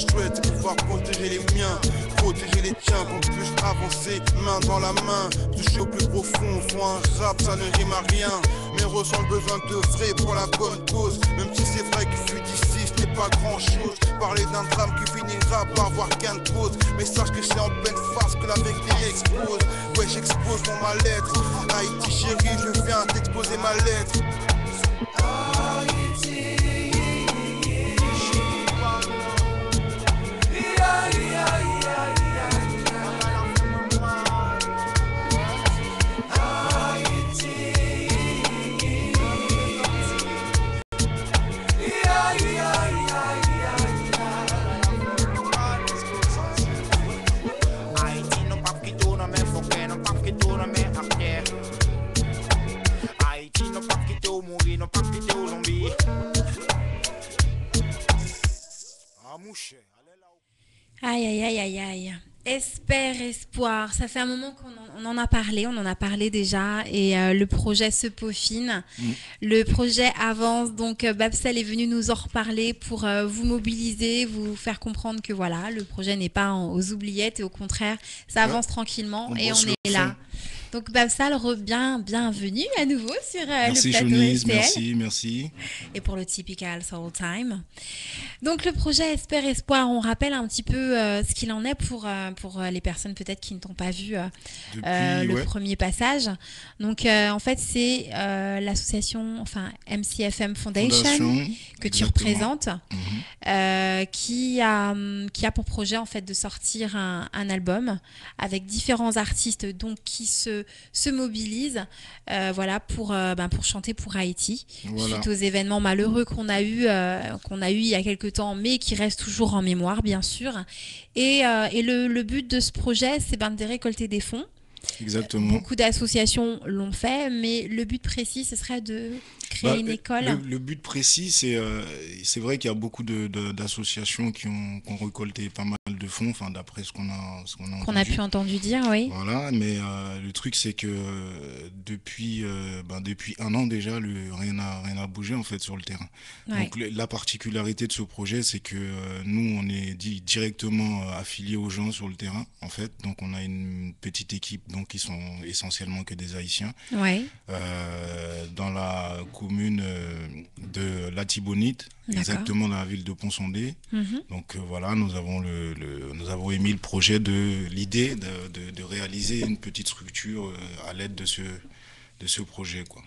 je souhaite, c'est pouvoir protéger les miens, protéger les tiens, qu'on puisse avancer main dans la main, toucher au plus profond. Faut un rap, ça ne rime à rien, mais ressent le besoin de vrai pour la bonne cause. Même si c'est vrai qu'il fuit d'ici, ce n'est pas grand chose. Parler d'un drame qui finira par voir gain de cause, mais sache que c'est en pleine face que la vérité expose. Ouais, j'expose mon mal-être. Haïti chérie, je viens t'exposer ma lettre. Aïe, aïe, aïe, aïe, aïe. Espère, espoir. Ça fait un moment qu'on en a parlé, on en a parlé déjà, et le projet se peaufine. Le projet avance, donc Babsel est venu nous en reparler pour vous mobiliser, vous faire comprendre que voilà, le projet n'est pas aux oubliettes, et au contraire, ça avance tranquillement, et on est là. Donc Babsal, bienvenue à nouveau sur le plateau Jounice, STL. merci. Et pour le Typical Soul Time. Donc le projet Espère Espoir, on rappelle un petit peu ce qu'il en est pour les personnes peut-être qui ne t'ont pas vu le premier passage. Donc en fait c'est l'association, MCFM Foundation que tu représentes, qui a pour projet en fait de sortir un album avec différents artistes donc qui se mobilisent pour chanter pour Haïti suite aux événements malheureux qu'on a eu il y a quelques temps, mais qui restent toujours en mémoire bien sûr. Et le but de ce projet, c'est de récolter des fonds. Exactement. Beaucoup d'associations l'ont fait, mais le but précis, ce serait de créer une école. Le but précis, c'est vrai qu'il y a beaucoup d'associations qui ont récolté pas mal de fonds, d'après ce qu'on a pu entendre dire, oui. Voilà, mais le truc c'est que depuis un an déjà, rien n'a bougé en fait sur le terrain. Ouais. Donc la particularité de ce projet, c'est que nous on est directement affiliés aux gens sur le terrain en fait. Donc on a une petite équipe donc qui sont essentiellement que des Haïtiens. Ouais. Dans la commune de La Thibonite, exactement dans la ville de Pont-Sondé. Donc voilà, nous avons émis le projet l'idée de réaliser une petite structure à l'aide de ce projet, quoi.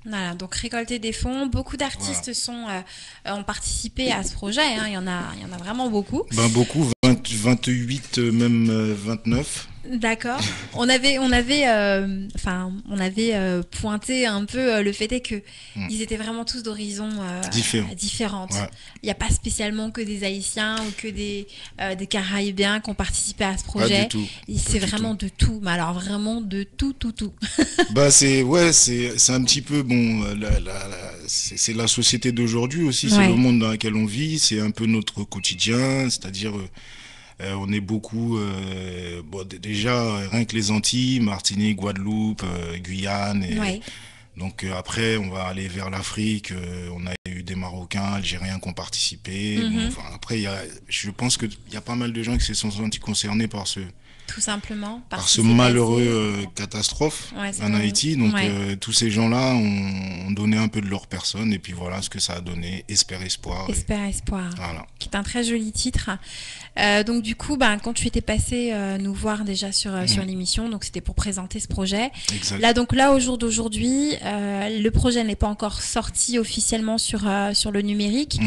Voilà, donc récolter des fonds. Beaucoup d'artistes ont participé à ce projet. Hein. Il y en a vraiment beaucoup. Beaucoup, 28, même 29. D'accord. On avait pointé un peu le fait est que ils étaient vraiment tous d'horizons différentes. Ouais. Il n'y a pas spécialement que des Haïtiens ou que des Caraïbéens qui ont participé à ce projet. Pas du tout. C'est vraiment de tout. Mais alors vraiment de tout. C'est un petit peu c'est la société d'aujourd'hui aussi. C'est le monde dans lequel on vit. C'est un peu notre quotidien, c'est-à-dire. On est beaucoup, déjà rien que les Antilles, Martinique, Guadeloupe, Guyane. Donc après, on va aller vers l'Afrique. On a eu des Marocains, Algériens qui ont participé. Après, je pense qu'il y a pas mal de gens qui se sont sentis concernés par tout simplement par ce malheureux catastrophe en Haïti. Donc tous ces gens-là ont donné un peu de leur personne, et puis voilà ce que ça a donné. Espère Espoir. Espère Espoir, voilà. Qui est un très joli titre. Donc du coup, quand tu étais passé nous voir déjà sur l'émission, donc c'était pour présenter ce projet. Exact. Là au jour d'aujourd'hui, le projet n'est pas encore sorti officiellement sur le numérique.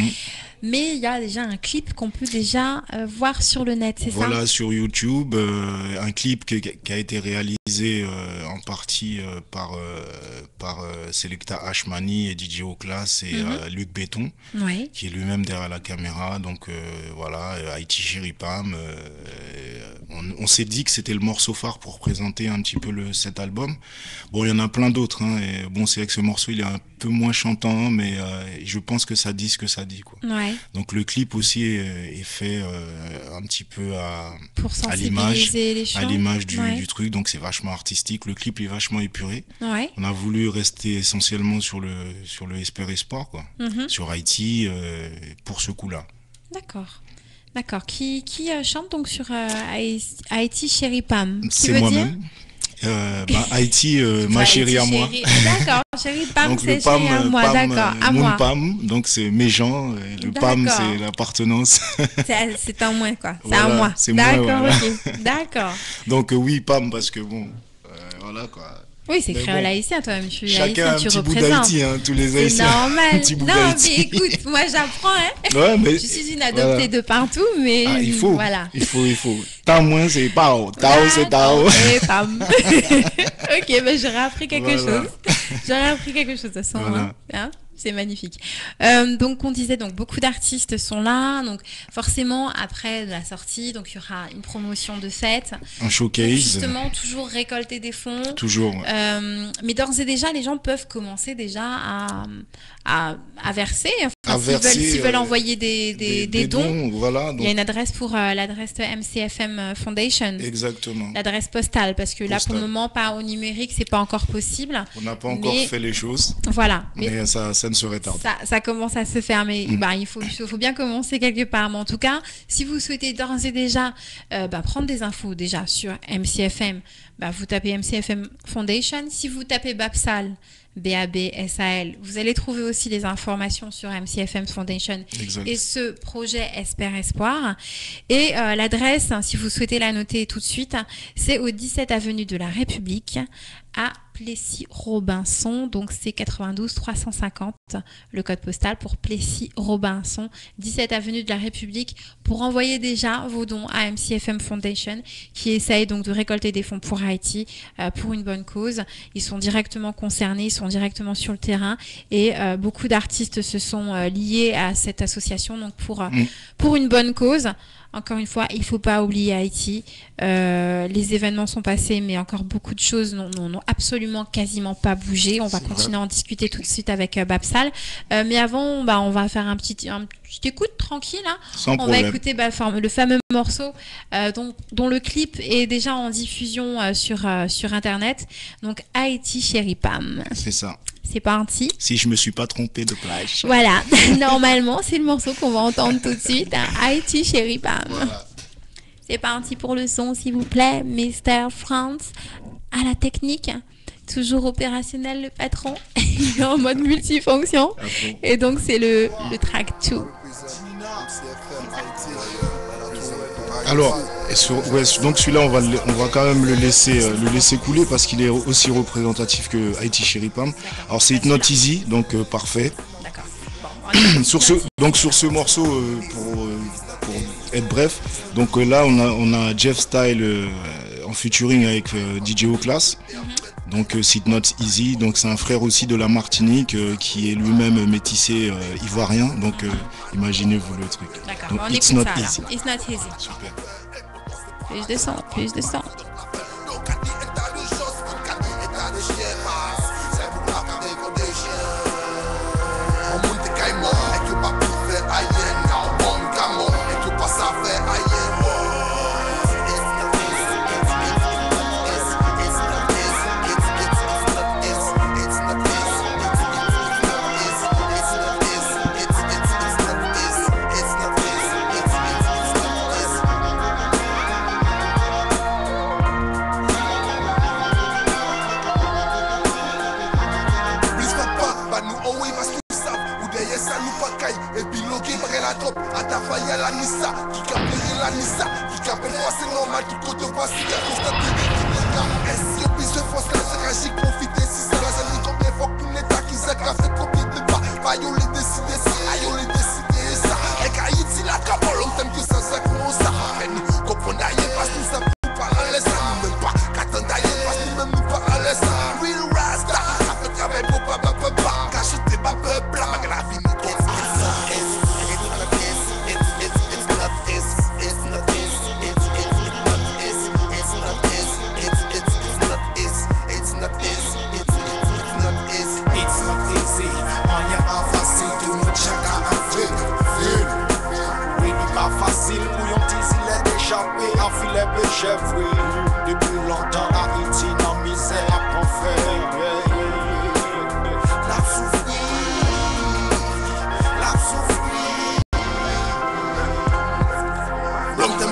Mais il y a déjà un clip qu'on peut déjà voir sur le net, c'est ça ? Voilà, sur YouTube, un clip qui a été réalisé en partie par Selecta Ashmani et DJ Oclass et Luc Béton, qui est lui-même derrière la caméra. Donc voilà, Haïti Chéri Pam. On s'est dit que c'était le morceau phare pour présenter un petit peu cet album. Bon, il y en a plein d'autres, hein, et bon, c'est vrai que ce morceau, il est un peu moins chantant, mais je pense que ça dit ce que ça dit, quoi. Ouais. Donc le clip aussi est fait un petit peu à l'image du truc, donc c'est vachement artistique. Le clip est vachement épuré. Ouais. On a voulu rester essentiellement sur le Espère Espoir, quoi, sur Haïti pour ce coup-là. D'accord. D'accord. Qui chante donc sur Haïti Chérie Pam? C'est moi-même. Haïti, ma chérie à moi. D'accord, chérie Pam, c'est chérie à moi, d'accord, à mon moi. Pam, donc c'est mes gens, le Pam c'est l'appartenance. C'est en moi quoi, c'est voilà, à moi. D'accord, voilà. Ok, d'accord. Donc oui, Pam, parce que bon, voilà quoi. Oui, c'est créole haïtien, toi-même. Je suis chacun haïtien, un petit bout d'Haïti, hein, tous les haïtiens. C'est normal. Non, mais écoute, moi j'apprends, hein. Ouais, mais je suis une adoptée de partout, mais il faut. Voilà. Il faut. Tao moins, c'est Pao. Tao, c'est Tao. Et Pam. Ok, ben j'aurais appris quelque chose. J'aurais appris quelque chose de toute façon. Voilà. Hein. C'est magnifique. Donc on disait donc beaucoup d'artistes sont là, donc forcément après la sortie, donc il y aura une promotion de fête, un showcase. Donc, justement toujours récolter des fonds. Toujours. Ouais. Mais d'ores et déjà les gens peuvent commencer déjà à verser. S'ils veulent envoyer des dons. Voilà. Donc... Il y a une adresse pour l'adresse MCFM Foundation. Exactement. L'adresse postale parce que là pour le moment pas au numérique c'est pas encore possible. On n'a pas encore fait les choses. Voilà. Mais ça ne serait tard. Ça commence à se faire, mais il faut bien commencer quelque part. Mais en tout cas, si vous souhaitez d'ores et déjà prendre des infos déjà sur MCFM, vous tapez MCFM Foundation. Si vous tapez Babsal, BABSAL, vous allez trouver aussi les informations sur MCFM Foundation exact. Et ce projet Espère Espoir. Et l'adresse, si vous souhaitez la noter tout de suite, c'est au 17 avenue de la République à Plessis-Robinson, donc c'est 92 350 le code postal pour Plessis-Robinson, 17 avenue de la République, pour envoyer déjà vos dons à MCFM Foundation qui essaye donc de récolter des fonds pour Haïti pour une bonne cause. Ils sont directement concernés, ils sont directement sur le terrain et beaucoup d'artistes se sont liés à cette association donc pour une bonne cause. Encore une fois, il ne faut pas oublier Haïti. Les événements sont passés, mais encore beaucoup de choses n'ont absolument quasiment pas bougé. On va continuer à en discuter tout de suite avec Babsal. Mais avant, on va faire un petit écoute tranquille. Hein. Sans on problème. va écouter le fameux morceau dont le clip est déjà en diffusion sur Internet. Donc, Haïti Chérie Pam. C'est ça. C'est parti. Si je me suis pas trompé de plage. Voilà, normalement, c'est le morceau qu'on va entendre tout de suite. Hein. Haïti Chérie Pam. Voilà. C'est parti pour le son, s'il vous plaît. Mr. France à la technique. Toujours opérationnel, le patron. Il est en mode multifonction. Okay. Et donc, c'est le track 2. Alors, donc celui-là, on va quand même le laisser couler parce qu'il est aussi représentatif que Haïti Chérie Pam. Alors c'est It's Not Easy, donc parfait. D'accord. Bon, sur ce morceau, pour être bref, donc là on a Jeff Style en featuring avec DJ O-Class. Donc c'est Not Easy, donc c'est un frère aussi de la Martinique qui est lui-même métissé ivoirien, donc imaginez-vous le truc. D'accord, donc on It's écoute Not ça, Easy. It's Not Easy. Super. Plus de son, plus de son.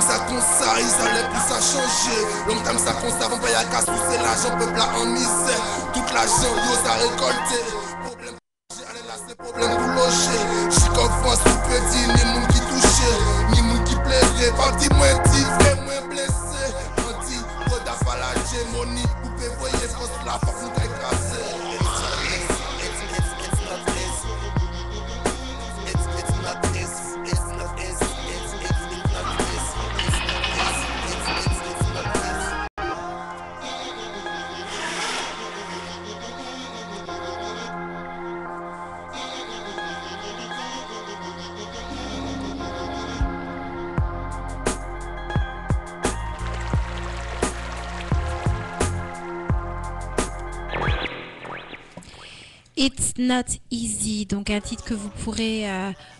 time ça ça, ils allaient plus à changer. Long time ça ça, on paye à casse, c'est l'argent, peuple là en misère. Toute l'argent, yo, ça récolté. Problème, j'allais là, c'est problème pour loger. J'suis comme France, tout petit, ni moun qui touché, ni moun qui plairait. Parti moins petit, vrai, moins blessé. Anti, Roda Fala, Gémoni, coupé, voyez, France là, faut qu'on écrasé. It's Not Easy, donc un titre que vous pourrez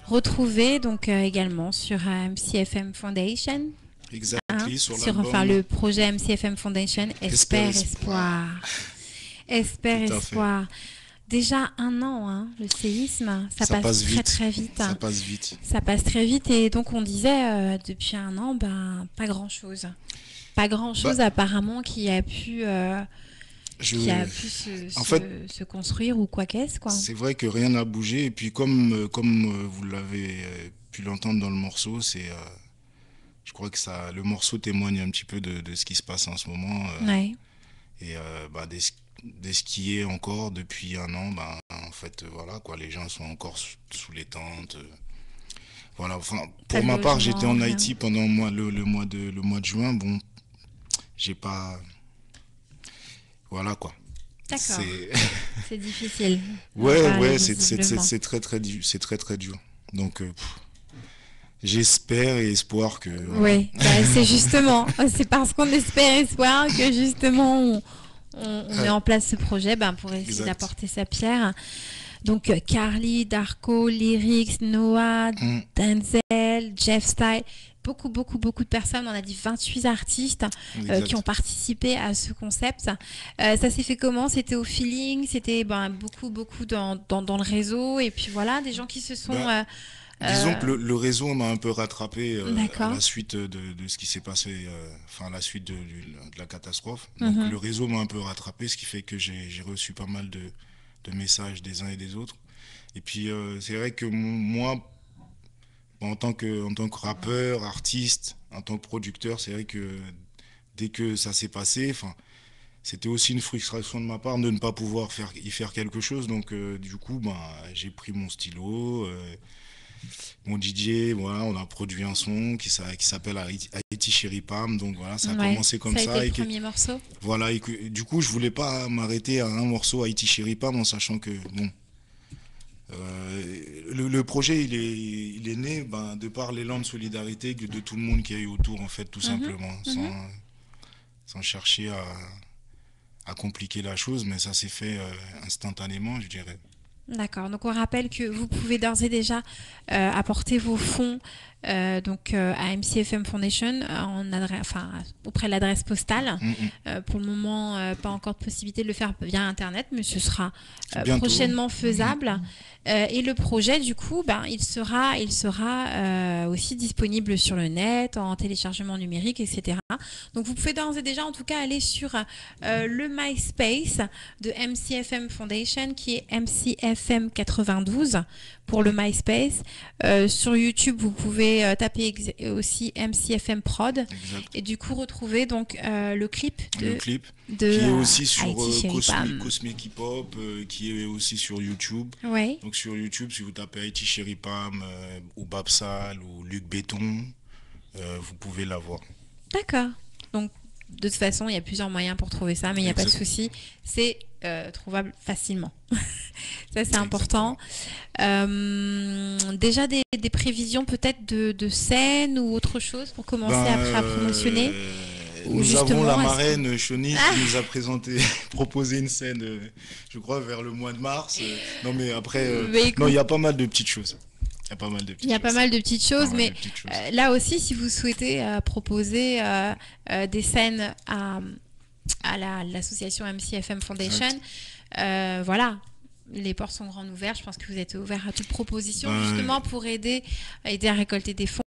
retrouver donc également sur MCFM Foundation. Exactement, sur enfin, le projet MCFM Foundation, Espère Espoir. Espère Espoir. Déjà 1 an, hein, le séisme, ça passe très très vite. Ça passe vite. Ça passe très vite et donc on disait depuis 1 an, ben pas grand chose. Pas grand chose apparemment qui a pu se construire ou quoi qu'est-ce, quoi. C'est vrai que rien n'a bougé et puis comme vous l'avez pu l'entendre dans le morceau, je crois que le morceau témoigne un petit peu de ce qui se passe en ce moment et de ce qui est encore depuis 1 an. En fait, voilà quoi, les gens sont encore sous les tentes. Voilà. Enfin, pour ma part, j'étais en Haïti pendant le mois de juin. Bon, j'ai pas. Voilà quoi. D'accord. C'est difficile. Ouais, c'est très très dur. Donc j'espère et espoir que. Oui, c'est justement, c'est parce qu'on espère espoir que justement on met en place ce projet pour essayer d'apporter sa pierre. Donc Carly, Darko, Lyrics, Noah, Denzel, Jeff Style. Beaucoup de personnes, on a dit 28 artistes qui ont participé à ce concept. Ça s'est fait comment? C'était au feeling, c'était beaucoup dans le réseau et puis voilà, des gens qui se sont... disons que le réseau m'a un peu rattrapé à la suite de ce qui s'est passé, à la suite de la catastrophe. Donc le réseau m'a un peu rattrapé, ce qui fait que j'ai reçu pas mal de messages des uns et des autres. Et puis c'est vrai que moi, en tant que rappeur, artiste, en tant que producteur, c'est vrai que dès que ça s'est passé, c'était aussi une frustration de ma part de ne pas pouvoir y faire quelque chose. Donc du coup, j'ai pris mon stylo, mon DJ, voilà, on a produit un son qui s'appelle Haïti Chéri Pam. Donc voilà, ça a commencé comme ça. Ça a été le premier morceau. Voilà, et du coup, je voulais pas m'arrêter à un morceau Haïti Chéri Pam en sachant que bon. Le projet il est né de par l'élan de solidarité de tout le monde qui a eu autour, en fait, tout simplement, sans chercher à compliquer la chose, mais ça s'est fait instantanément, je dirais. D'accord, donc on rappelle que vous pouvez d'ores et déjà apporter vos fonds à MCFM Foundation auprès de l'adresse postale. Pour le moment, pas encore de possibilité de le faire via Internet, mais ce sera prochainement faisable. Et le projet, du coup, il sera aussi disponible sur le net, en téléchargement numérique, etc. Donc vous pouvez d'ores et déjà, en tout cas, aller sur le MySpace de MCFM Foundation, qui est MCFM 92 pour le MySpace. Sur YouTube, vous pouvez taper aussi MCFM Prod. Exact. Et du coup retrouver donc le clip qui est aussi sur Cosmic Hip Hop, qui est aussi sur YouTube. Ouais. Donc sur YouTube, si vous tapez Haïti Chéri Pam ou Babsal ou Luc Béton, vous pouvez la voir. D'accord. Donc de toute façon, il y a plusieurs moyens pour trouver ça, mais il n'y a pas de souci. C'est trouvable facilement. Ça, c'est important. Déjà des prévisions peut-être de scène ou autre chose pour commencer après à promotionner. Nous avons la marraine Choni qui nous a proposé une scène, je crois, vers le mois de mars. Non, mais après, il y a pas mal de petites choses. Il y a pas mal de petites choses. Mais là aussi, si vous souhaitez proposer des scènes à l'association MCFM Foundation, voilà, les portes sont grandes ouvertes. Je pense que vous êtes ouvert à toute proposition, justement pour aider à récolter des fonds